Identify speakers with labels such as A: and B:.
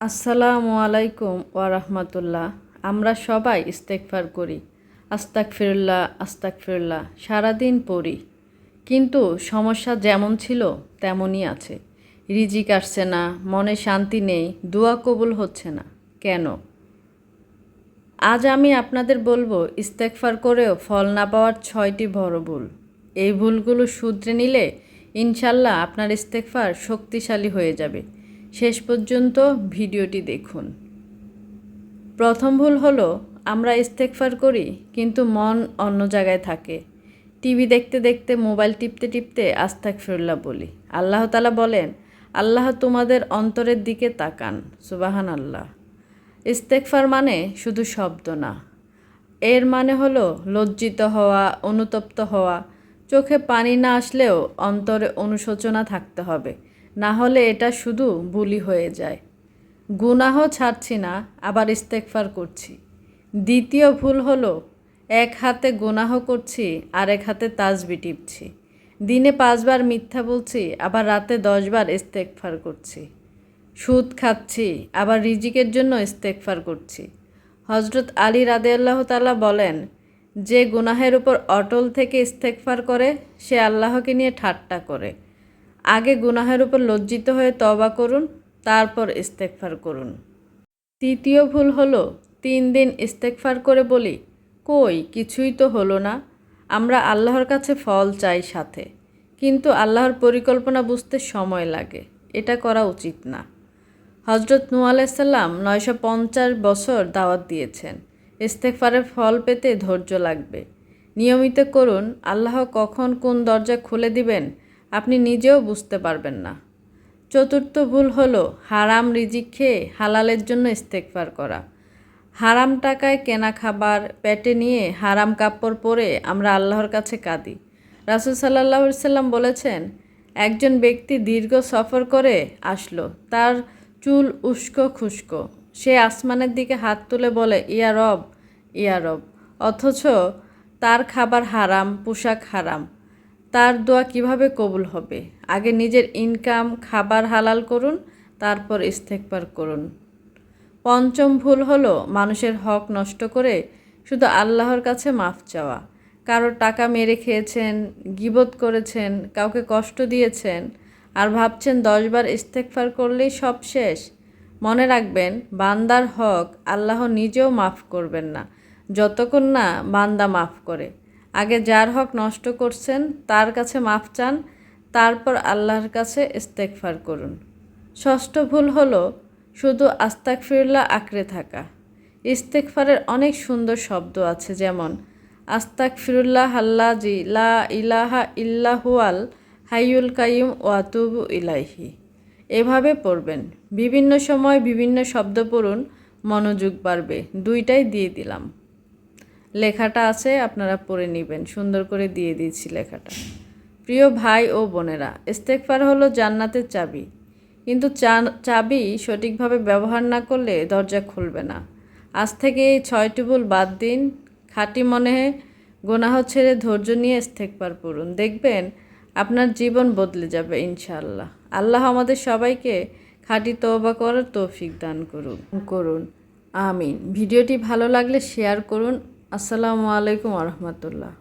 A: আসসালামু আলাইকুম ওয়া রাহমাতুল্লাহ। আমরা সবাই ইস্তেগফার করি, আস্তাগফিরুল্লাহ আস্তাগফিরুল্লাহ সারাদিন পড়ি, কিন্তু সমস্যা যেমন ছিল তেমনই আছে। রিজিক আসছে না, মনে শান্তি নেই, দোয়া কবুল হচ্ছে না। কেন? আজ আমি আপনাদের বলবো ইস্তেগফার করেও ফল না পাওয়ার 6টি বড় ভুল। এই ভুলগুলো শুধরে নিলে ইনশাল্লাহ আপনার ইস্তেগফার শক্তিশালী হয়ে যাবে। শেষ পর্যন্ত ভিডিওটি দেখুন। প্রথম ভুল হলো আমরা ইস্তেগফার করি কিন্তু মন অন্য জায়গায় থাকে। টিভি দেখতে দেখতে, মোবাইল টিপতে টিপতে আস্তাগফিরুল্লাহ বলি। আল্লাহ তাআলা বলেন, আল্লাহ তোমাদের অন্তরের দিকে তাকান। সুবহানাল্লাহ। ইস্তেগফার মানে শুধু শব্দ না, এর মানে হলো লজ্জিত হওয়া, অনুতপ্ত হওয়া। চোখে পানি না আসলেও অন্তরে অনুশোচনা থাকতে হবে, না হলে এটা শুধু বুলি হয়ে যায়। গুনাহ ছাড়ছি না, আবার ইস্তেগফার করছি। দ্বিতীয় ভুল হলো এক হাতে গুনাহ করছি আর এক হাতে তাসবিহ টিপছি। দিনে 5 বার মিথ্যা বলছি, আবার রাতে 10 বার ইস্তেগফার করছি। সুদ খাচ্ছি, আবার রিজিকের জন্য ইস্তেগফার করছি। হযরত আলী রাদিয়াল্লাহু তাআলা বলেন, যে গুনাহের উপর অটল থেকে ইস্তেগফার করে সে আল্লাহকে নিয়ে ঠাট্টা করে। আগে গুনাহের উপর লজ্জিত হয়ে তওবা করুন, তারপর ইস্তেগফার করুন। তৃতীয় ভুল হলো 3 দিন ইস্তেগফার করে বলি, কই কিছুই তো হলো না। আমরা আল্লাহর কাছে ফল চাই সাথে, কিন্তু আল্লাহর পরিকল্পনা বুঝতে সময় লাগে। এটা করা উচিত না। হযরত নূহ আলাইহিস সালাম 950 বছর দাওয়াত দিয়েছেন। ইস্তেগফারের ফল পেতে ধৈর্য লাগবে। নিয়মিত করুন, আল্লাহ কখন কোন দরজা খুলে দিবেন আপনি নিজেও বুঝতে পারবেন না। চতুর্থ ভুল হলো হারাম রিজিক খেয়ে হালালের জন্য ইস্তেগফার করা। হারাম টাকায় কেনা খাবার পেটে নিয়ে হারাম কাপড় পরে আমরা আল্লাহর কাছে কাঁদি। রাসূল সাল্লাল্লাহু আলাইহি সাল্লাম বলেছেন, একজন ব্যক্তি দীর্ঘ সফর করে আসলো, তার চুল উস্কো খুস্কো। সে আসমানের দিকে হাত তুলে বলে, ইয়া রব, ইয়া রব, অথচ তার খাবার হারাম, পোশাক হারাম। তার দোয়া কিভাবে কবুল হবে? আগে নিজের ইনকাম, খাবার হালাল করুন, তারপর ইস্তেগফার করুন। পঞ্চম ভুল হলো মানুষের হক নষ্ট করে শুধু আল্লাহর কাছে মাফ চাওয়া। কারোর টাকা মেরে খেয়েছেন, গীবত করেছেন, কাউকে কষ্ট দিয়েছেন, আর ভাবছেন 10 বার ইস্তেগফার করলেই সব শেষ। মনে রাখবেন, বান্দার হক আল্লাহ নিজেও মাফ করবেন না যতক্ষণ না বান্দা মাফ করে। আগে যার হক নষ্ট করছেন তার কাছে মাফ চান, তারপর আল্লাহর কাছে ইস্তেগফার করুন। ষষ্ঠ ভুল হলো শুধু আস্তাগফিরুল্লাহ আঁকড়ে থাকা। ইস্তেগফারের অনেক সুন্দর শব্দ আছে, যেমন আস্তাগফিরুল্লাহ আল্লাযী লা ইলাহা ইল্লা হুয়াল হাইয়ুল কাইয়ুম ওয়া আতুবু ইলাইহি। এভাবে পড়বেন। বিভিন্ন সময় বিভিন্ন শব্দ পড়ুন, মনোযোগ বাড়বে। দুইটাই দিয়ে দিলাম। লেখাটা আছে, আপনারা পড়ে নেবেন। সুন্দর করে দিয়ে দিয়েছি লেখাটা। প্রিয় ভাই ও বোনেরা, ইস্তেগফার হলো জান্নাতের চাবি, কিন্তু চাবি সঠিকভাবে ব্যবহার না করলে দরজা খুলবে না। আজ থেকে এই 6টি ভুল বাদ দিন। খাঁটি মনে গুনাহ ছেড়ে ধৈর্য নিয়ে ইস্তেগফার করুন, দেখবেন আপনার জীবন বদলে যাবে ইনশাআল্লাহ। আল্লাহ আমাদের সবাইকে খাঁটি তওবা করার তৌফিক দান করুন। আমিন। ভিডিওটি ভালো লাগলে শেয়ার করুন। আসসালামু আলাইকুম ওয়া রাহমাতুল্লাহ।